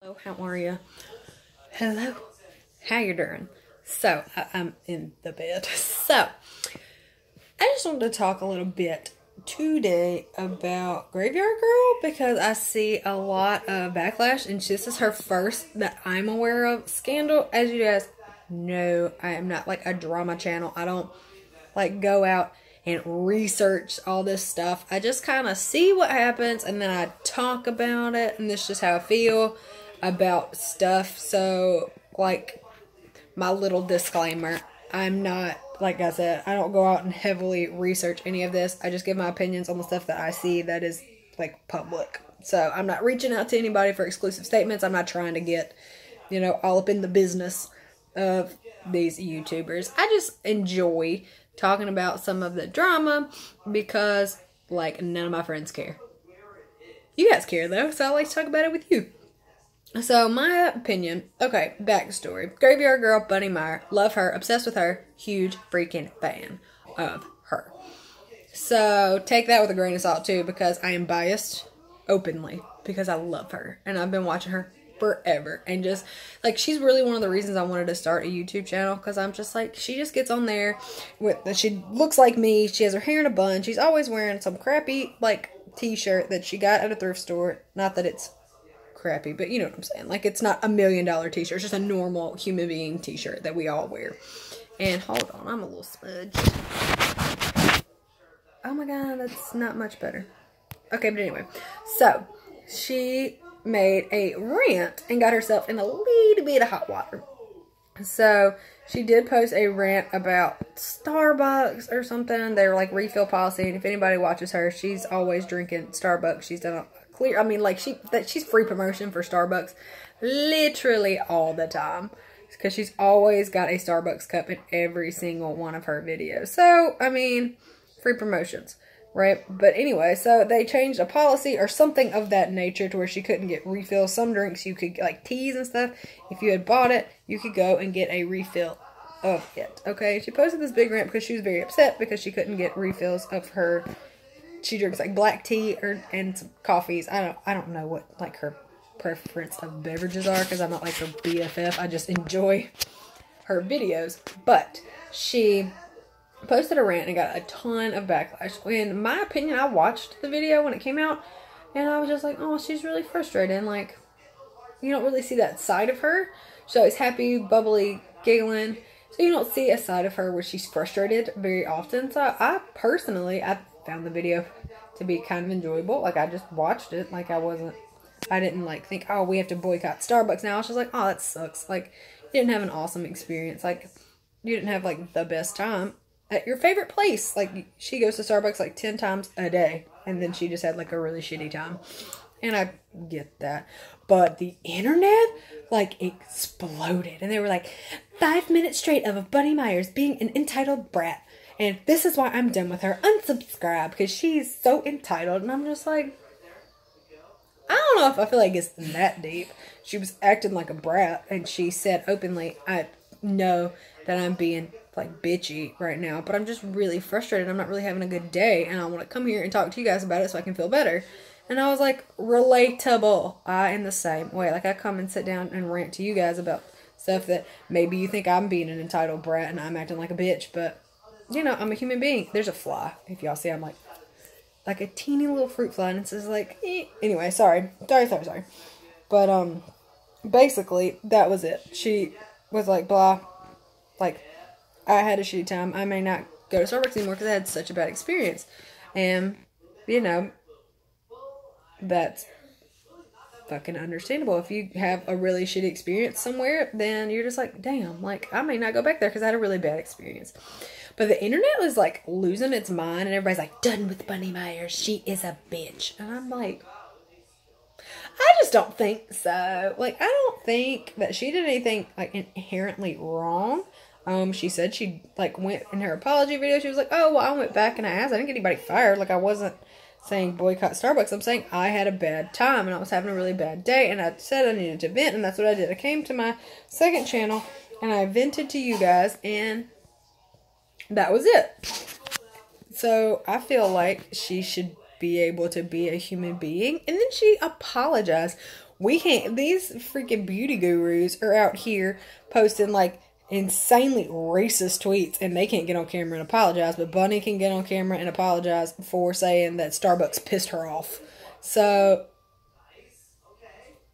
Hello, how are you? Hello, how you doing? So, I'm in the bed. So, I just wanted to talk a little bit today about Graveyard Girl because I see a lot of backlash, and this is her first that I'm aware of scandal. As you guys know, I am not like a drama channel. I don't like go out and research all this stuff. I just kind of see what happens and then I talk about it, and this is just how I feel about stuff. So, like, my little disclaimer, I'm not, like I said, I don't go out and heavily research any of this. I just give my opinions on the stuff that I see that is, like, public. So, I'm not reaching out to anybody for exclusive statements. I'm not trying to get, you know, all up in the business of these YouTubers. I just enjoy talking about some of the drama because, like, none of my friends care. You guys care, though, so I like to talk about it with you. So, my opinion, okay, backstory. Graveyard Girl, Bunny Meyers, love her, obsessed with her, huge freaking fan of her. So, take that with a grain of salt, too, because I am biased openly because I love her. And I've been watching her forever. And just, like, she's really one of the reasons I wanted to start a YouTube channel, because I'm just like, she just gets on there with, she looks like me, she has her hair in a bun, she's always wearing some crappy, like, t-shirt that she got at a thrift store. Not that it's crappy, but you know what I'm saying. Like, it's not $1 million t-shirt. It's just a normal human being t-shirt that we all wear. And hold on, I'm a little smudged. Oh my god, that's not much better. Okay, but anyway. So, she made a rant and got herself in a little bit of hot water. So, she did post a rant about Starbucks or something. They were like refill policy, and if anybody watches her, she's always drinking Starbucks. She's done I mean, like, she's free promotion for Starbucks literally all the time, because she's always got a Starbucks cup in every single one of her videos. So, I mean, free promotions, right? But anyway, so they changed a policy or something of that nature to where she couldn't get refills. Some drinks you could, like teas and stuff, if you had bought it, you could go and get a refill of it, okay? She posted this big rant because she was very upset because she couldn't get refills of her. She drinks like black tea and some coffees. I don't know what like her preference of beverages are, because I'm not like her BFF. I just enjoy her videos. But she posted a rant and got a ton of backlash. In my opinion, I watched the video when it came out, and I was just like, oh, she's really frustrated. And like, you don't really see that side of her. She's always happy, bubbly, giggling. So you don't see a side of her where she's frustrated very often. So I found the video to be kind of enjoyable. Like, I just watched it. Like, I didn't like think, oh, we have to boycott Starbucks now. I was just like, oh, that sucks. Like, you didn't have an awesome experience. Like, you didn't have like the best time at your favorite place. Like, she goes to Starbucks like 10 times a day, and then she just had like a really shitty time. And I get that. But the internet, like, exploded. And they were like, 5 minutes straight of a Bunny Meyers being an entitled brat. And this is why I'm done with her. Unsubscribe, because she's so entitled. And I'm just like, I don't know if I feel like it's that deep. She was acting like a brat, and she said openly, I know that I'm being like bitchy right now, but I'm just really frustrated. I'm not really having a good day, and I want to come here and talk to you guys about it so I can feel better. And I was like, relatable. I am the same way. Like, I come and sit down and rant to you guys about stuff that maybe you think I'm being an entitled brat and I'm acting like a bitch, but you know, I'm a human being. There's a fly. If y'all see, I'm like a teeny little fruit fly, and it's just like, eh. Anyway, sorry. But, basically, that was it. She was like, blah, like, I had a shitty time. I may not go to Starbucks anymore because I had such a bad experience. And, you know, that's fucking understandable. If you have a really shitty experience somewhere, then you're just like, damn, like, I may not go back there because I had a really bad experience. But the internet was like losing its mind, and everybody's like, done with Bunny Meyers. She is a bitch. And I'm like, I just don't think so. Like, I don't think that she did anything like inherently wrong. She said she like went in her apology video. She was like, oh, well, I went back and I asked. I didn't get anybody fired. Like, I wasn't saying boycott Starbucks. I'm saying I had a bad time and I was having a really bad day, and I said I needed to vent, and that's what I did. I came to my second channel and I vented to you guys, and that was it. So I feel like she should be able to be a human being. And then she apologized. We can't, these freaking beauty gurus are out here posting like insanely racist tweets and they can't get on camera and apologize, but Bunny can get on camera and apologize for saying that Starbucks pissed her off. So,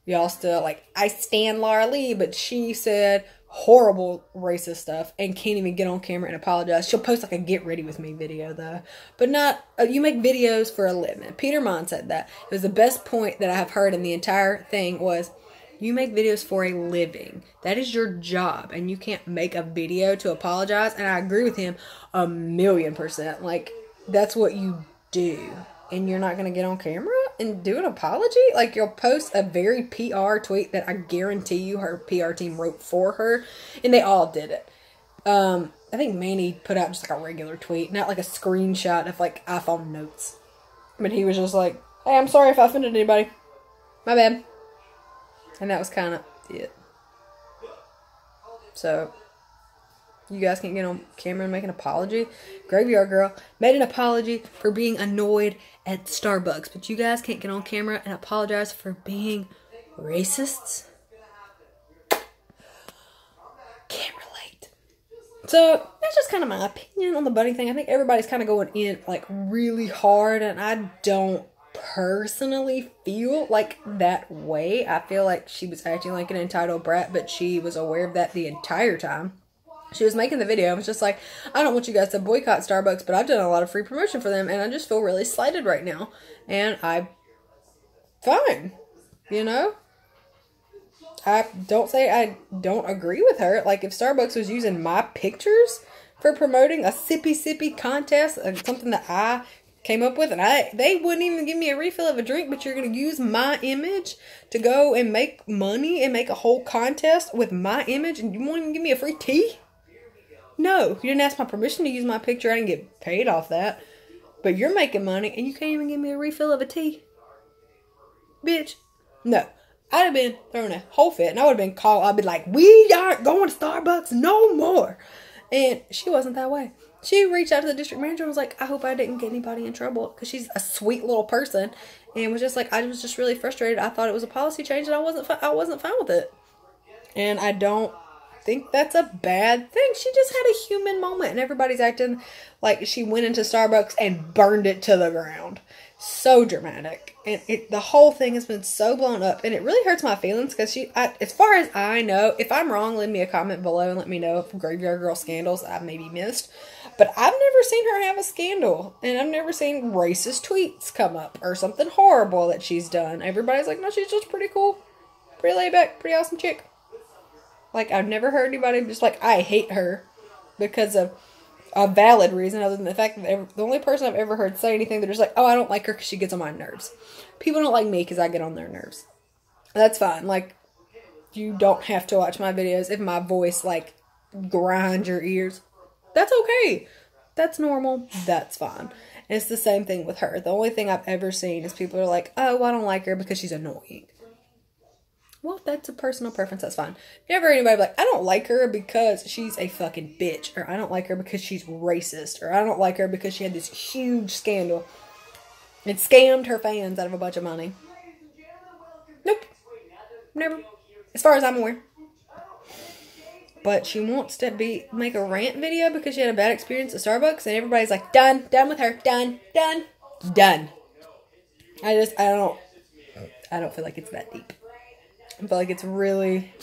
y'all still like, I stan Laura Lee, but she said horrible racist stuff and can't even get on camera and apologize. She'll post like a get ready with me video though, but not, you make videos for a living. Peter Mon said that. It was the best point that I have heard in the entire thing was, you make videos for a living. That is your job. And you can't make a video to apologize. And I agree with him 1,000,000%. Like, that's what you do. And you're not going to get on camera and do an apology? Like, you'll post a very PR tweet that I guarantee you her PR team wrote for her. And they all did it. I think Manny put out just like a regular tweet. Not like a screenshot of like iPhone notes. But he was just like, hey, I'm sorry if I offended anybody. My bad. And that was kind of it. So, you guys can't get on camera and make an apology. Graveyard Girl made an apology for being annoyed at Starbucks. But you guys can't get on camera and apologize for being racists? Can't relate. So, that's just kind of my opinion on the Bunny thing. I think everybody's kind of going in, like, really hard. And I don't personally feel like that way. I feel like she was acting like an entitled brat, but she was aware of that the entire time. She was making the video. I was just like, I don't want you guys to boycott Starbucks, but I've done a lot of free promotion for them, and I just feel really slighted right now. And fine. You know? I don't say I don't agree with her. Like, if Starbucks was using my pictures for promoting a sippy contest, something that I came up with, and they wouldn't even give me a refill of a drink, but you're going to use my image to go and make money and make a whole contest with my image, and you won't even give me a free tea? No, you didn't ask my permission to use my picture. I didn't get paid off that. But you're making money, and you can't even give me a refill of a tea? Bitch. No. I'd have been throwing a whole fit, and I would have been called. I'd be like, we aren't going to Starbucks no more. And she wasn't that way. She reached out to the district manager and was like, I hope I didn't get anybody in trouble. Because she's a sweet little person. And was just like, I was just really frustrated. I thought it was a policy change and I wasn't fine with it. And I don't think that's a bad thing. She just had a human moment. And everybody's acting like she went into Starbucks and burned it to the ground. So dramatic. And the whole thing has been so blown up. And it really hurts my feelings because as far as I know, if I'm wrong, leave me a comment below and let me know if Graveyard Girl scandals I maybe missed. But I've never seen her have a scandal. And I've never seen racist tweets come up or something horrible that she's done. Everybody's like, no, she's just pretty cool. Pretty laid back. Pretty awesome chick. Like, I've never heard anybody just like, I hate her because of a valid reason other than the fact that the only person I've ever heard say anything, they're just like, oh, I don't like her because she gets on my nerves. People don't like me because I get on their nerves. That's fine. Like, you don't have to watch my videos if my voice, like, grinds your ears. That's okay. That's normal. That's fine. And it's the same thing with her. The only thing I've ever seen is people are like, oh, I don't like her because she's annoying. Well, that's a personal preference. That's fine. Never heard anybody be like, I don't like her because she's a fucking bitch. Or I don't like her because she's racist. Or I don't like her because she had this huge scandal and scammed her fans out of a bunch of money. Nope. Never. As far as I'm aware. But she wants to make a rant video because she had a bad experience at Starbucks. And everybody's like, done. Done with her. Done. Done. Done. I don't feel like it's that deep. I feel like it's really,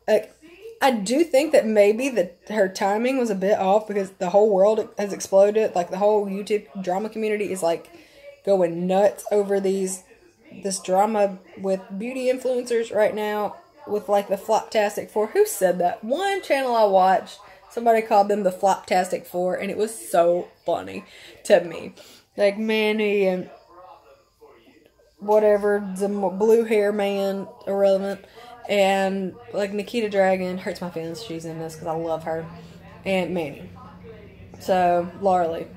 like, I do think that maybe her timing was a bit off because the whole world has exploded. Like, the whole YouTube drama community is, like, going nuts over this drama with beauty influencers right now with, like, the Floptastic 4. Who said that? One channel I watched, somebody called them the Floptastic 4, and it was so funny to me. Like, Manny and whatever, the blue hair man, irrelevant, and like Nikita Dragon, hurts my feelings she's in this because I love her, and Manny. So, Laura Lee.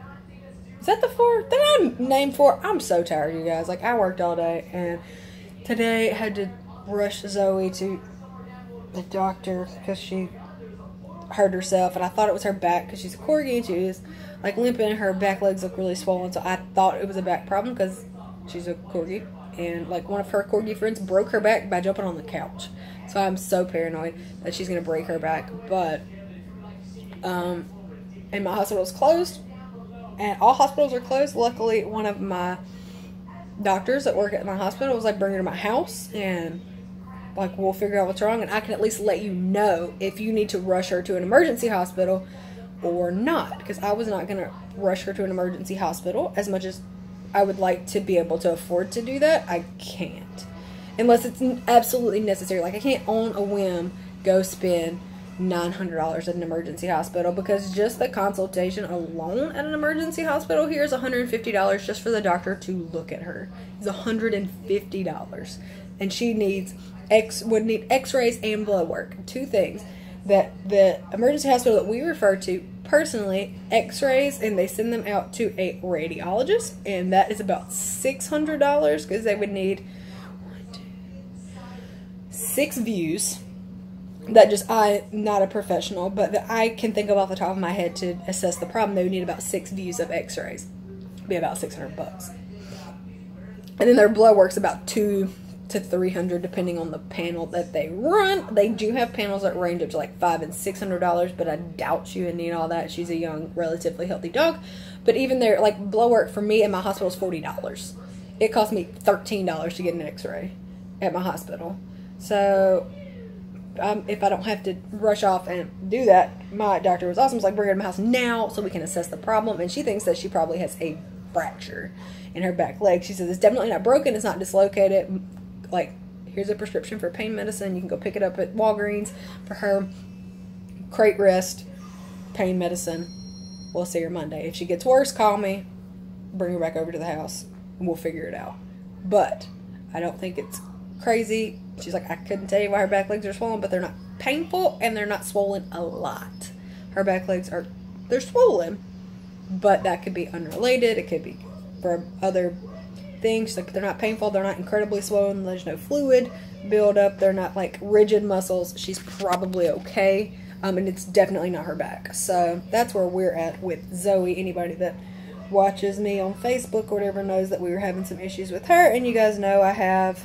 Is that the 4? Did I name 4? I'm so tired, you guys. Like, I worked all day, and today I had to rush Zoe to the doctor because she hurt herself, and I thought it was her back because she's a corgi and she is like limping and her back legs look really swollen, so I thought it was a back problem because she's a corgi. and like one of her corgi friends broke her back by jumping on the couch. So I'm so paranoid that she's gonna break her back. But and my hospital is closed, and all hospitals are closed. Luckily, one of my doctors that work at my hospital was like, bring her to my house and like we'll figure out what's wrong, and I can at least let you know if you need to rush her to an emergency hospital or not, because I was not gonna rush her to an emergency hospital. As much as I would like to be able to afford to do that, I can't unless it's absolutely necessary. Like I can't on a whim go spend $900 at an emergency hospital, because just the consultation alone at an emergency hospital here is $150 just for the doctor to look at her. It's $150, and she would need x-rays and blood work. Two things that the emergency hospital that we refer to personally, x-rays, and they send them out to a radiologist, and that is about $600 because they would need 6 views. That just, I'm not a professional, but that I can think of off the top of my head to assess the problem. They would need about 6 views of x-rays. It'd be about $600. And then their blood work's about $200 to $300 depending on the panel that they run. They do have panels that range up to like $500 and $600, but I doubt she would need all that. She's a young, relatively healthy dog. But even there, like blood work for me at my hospital is $40. It cost me $13 to get an x-ray at my hospital. So if I don't have to rush off and do that, my doctor was awesome. Was like, bring her to my house now so we can assess the problem. And she thinks that she probably has a fracture in her back leg. She says it's definitely not broken, it's not dislocated. Like, here's a prescription for pain medicine. You can go pick it up at Walgreens for her. Crate rest, pain medicine. We'll see her Monday. If she gets worse, call me. Bring her back over to the house, and we'll figure it out. But I don't think it's crazy. She's like, I couldn't tell you why her back legs are swollen, but they're not painful, and they're not swollen a lot. Her back legs they're swollen, but that could be unrelated. It could be for other things. She's like, but they're not painful. They're not incredibly swollen. There's no fluid buildup. They're not like rigid muscles. She's probably okay. And it's definitely not her back. So that's where we're at with Zoe. Anybody that watches me on Facebook or whatever knows that we were having some issues with her. And you guys know I have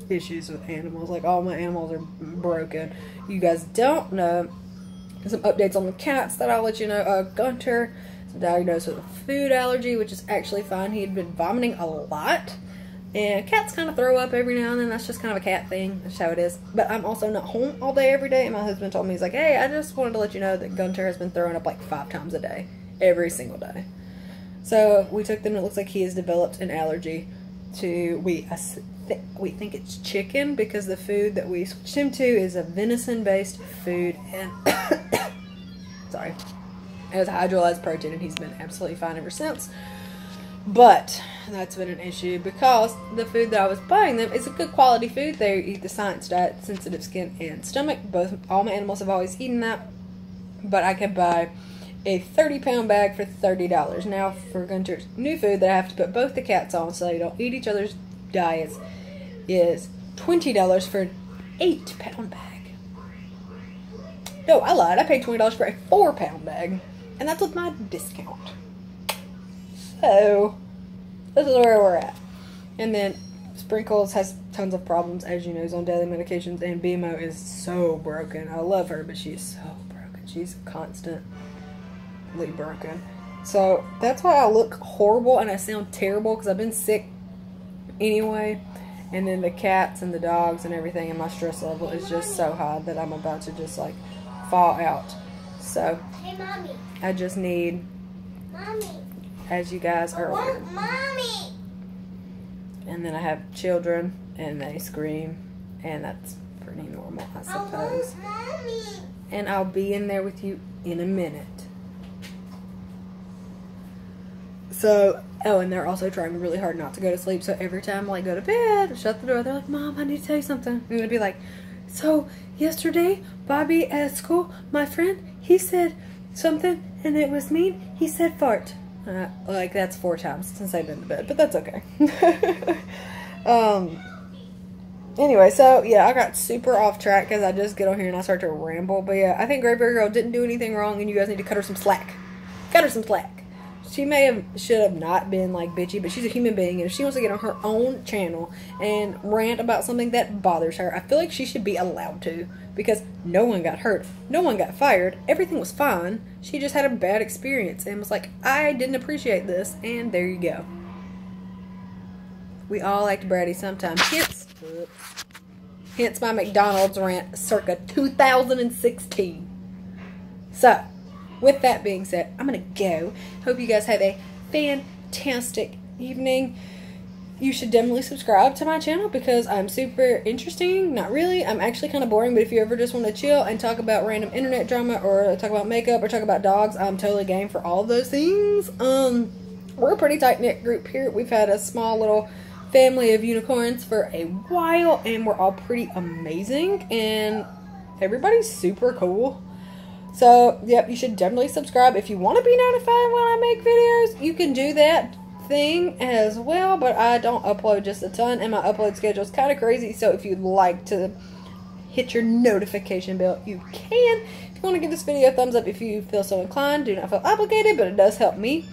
issues with animals. Like, all my animals are broken. You guys don't know some updates on the cats that I'll let you know. Gunter is diagnosed with a food allergy, which is actually fine. He had been vomiting a lot, and cats kind of throw up every now and then. That's just kind of a cat thing. That's how it is. But I'm also not home all day every day, and my husband told me, he's like, hey, I just wanted to let you know that Gunter has been throwing up like 5 times a day, every single day. So we took them. It looks like he has developed an allergy to, we think it's chicken, because the food that we switched him to is a venison-based food, and sorry, it was hydrolyzed protein, and he's been absolutely fine ever since. But that's been an issue because the food that I was buying them is a good quality food. They eat the science diet, sensitive skin and stomach. All my animals have always eaten that, but I could buy a 30-pound bag for $30. Now for Gunter's new food that I have to put both the cats on so they don't eat each other's diets is $20 for an 8-pound bag. No, I lied. I paid $20 for a 4-pound bag, and that's with my discount. So this is where we're at. And then Sprinkles has tons of problems, as you know. He's on daily medications, and BMO is so broken. I love her, but she's so broken. She's constantly broken. So that's why I look horrible and I sound terrible, because I've been sick anyway. And then the cats and the dogs and everything, and my stress level is just so high that I'm about to just like fall out. So hey, Mommy. I just need, Mommy, as you guys are aware. Mommy. And then I have children and they scream, and that's pretty normal, I suppose. Mommy. And I'll be in there with you in a minute. So, oh, and they're also trying really hard not to go to sleep. So every time I like go to bed, shut the door, they're like, Mom, I need to tell you something. I'm gonna be like, so yesterday, Bobby at school, my friend, he said something and it was mean. He said fart. Like that's 4 times since I've been to bed, but that's okay. Anyway, so yeah, I got super off track because I just get on here and I start to ramble. But yeah, I think Gray Bear Girl didn't do anything wrong, and you guys need to cut her some slack. Cut her some slack. She should have not been like bitchy, but she's a human being, and if she wants to get on her own channel and rant about something that bothers her, I feel like she should be allowed to, because no one got hurt, no one got fired, everything was fine. She just had a bad experience and was like, I didn't appreciate this, and there you go. We all act bratty sometimes. Hence my McDonald's rant circa 2016. So, with that being said, I'm going to go. Hope you guys have a fantastic evening. You should definitely subscribe to my channel because I'm super interesting. Not really. I'm actually kind of boring, but if you ever just want to chill and talk about random internet drama or talk about makeup or talk about dogs, I'm totally game for all of those things. We're a pretty tight-knit group here. We've had a small little family of unicorns for a while, and we're all pretty amazing, and everybody's super cool. So, yep, you should definitely subscribe. If you want to be notified when I make videos, you can do that thing as well, but I don't upload just a ton, and my upload schedule is kind of crazy, so if you'd like to hit your notification bell, you can. If you want to give this video a thumbs up if you feel so inclined, do not feel obligated, but it does help me.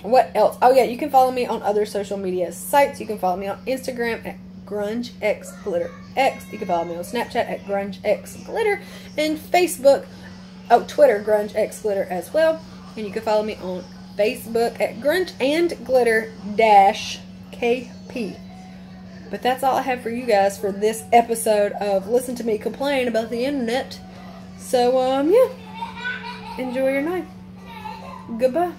What else? Oh yeah, you can follow me on other social media sites. You can follow me on Instagram at grungexglitterx. You can follow me on Snapchat at grungexglitter, and Facebook, Twitter, grungexglitter as well. And you can follow me on Facebook at grungeandglitter-kp. But that's all I have for you guys for this episode of Listen to Me Complain About the Internet. So, yeah. Enjoy your night. Goodbye.